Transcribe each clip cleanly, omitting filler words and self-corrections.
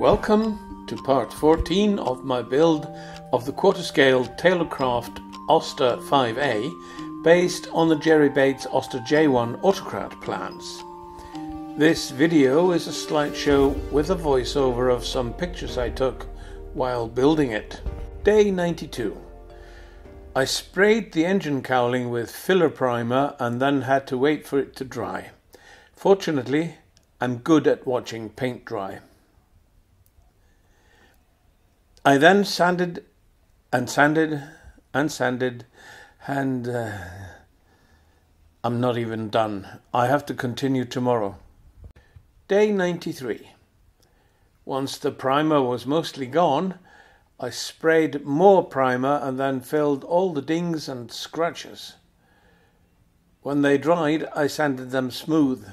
Welcome to part 14 of my build of the quarter-scale Taylorcraft Auster 5A based on the Jerry Bates Auster J1 autocrat plans. This video is a slideshow with a voiceover of some pictures I took while building it. Day 92. I sprayed the engine cowling with filler primer and then had to wait for it to dry. Fortunately, I'm good at watching paint dry. I then sanded and sanded and sanded, and I'm not even done. I have to continue tomorrow. Day 93. Once the primer was mostly gone, I sprayed more primer and then filled all the dings and scratches. When they dried, I sanded them smooth.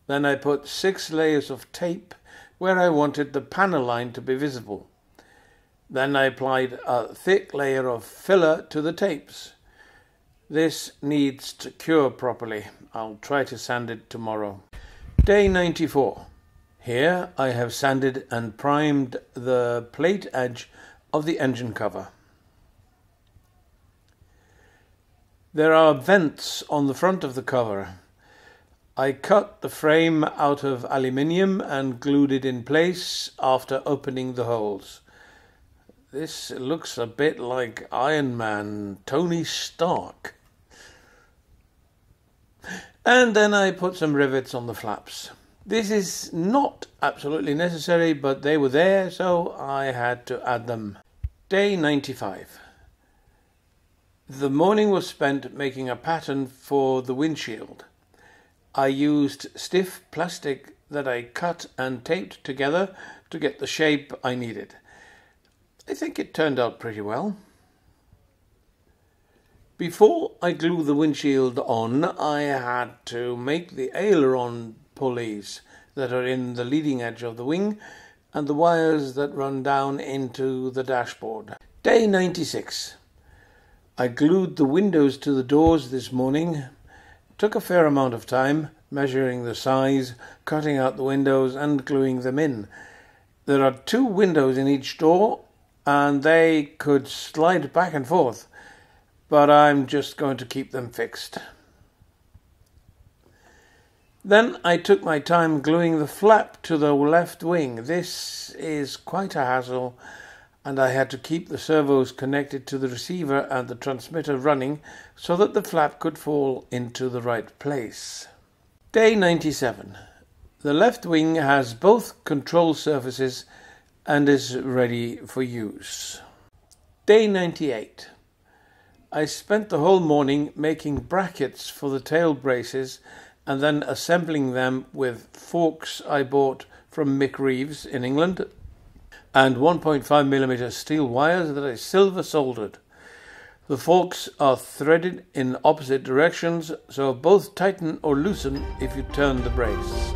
Then I put 6 layers of tape where I wanted the panel line to be visible. Then I applied a thick layer of filler to the tapes. This needs to cure properly. I'll try to sand it tomorrow. Day 94. Here I have sanded and primed the plate edge of the engine cover. There are vents on the front of the cover. I cut the frame out of aluminium and glued it in place after opening the holes. This looks a bit like Iron Man, Tony Stark. And then I put some rivets on the flaps. This is not absolutely necessary, but they were there, so I had to add them. Day 95. The morning was spent making a pattern for the windshield. I used stiff plastic that I cut and taped together to get the shape I needed. I think it turned out pretty well. Before I glue the windshield on, I had to make the aileron pulleys that are in the leading edge of the wing and the wires that run down into the dashboard. Day 96. I glued the windows to the doors this morning. It took a fair amount of time, measuring the size, cutting out the windows and gluing them in. There are 2 windows in each door, and they could slide back and forth, but I'm just going to keep them fixed. Then I took my time gluing the flap to the left wing. This is quite a hassle, and I had to keep the servos connected to the receiver and the transmitter running so that the flap could fall into the right place. Day 97. The left wing has both control surfaces and is ready for use. Day 98. I spent the whole morning making brackets for the tail braces and then assembling them with forks I bought from Mick Reeves in England and 1.5mm steel wires that I silver soldered. The forks are threaded in opposite directions, so both tighten or loosen if you turn the brace.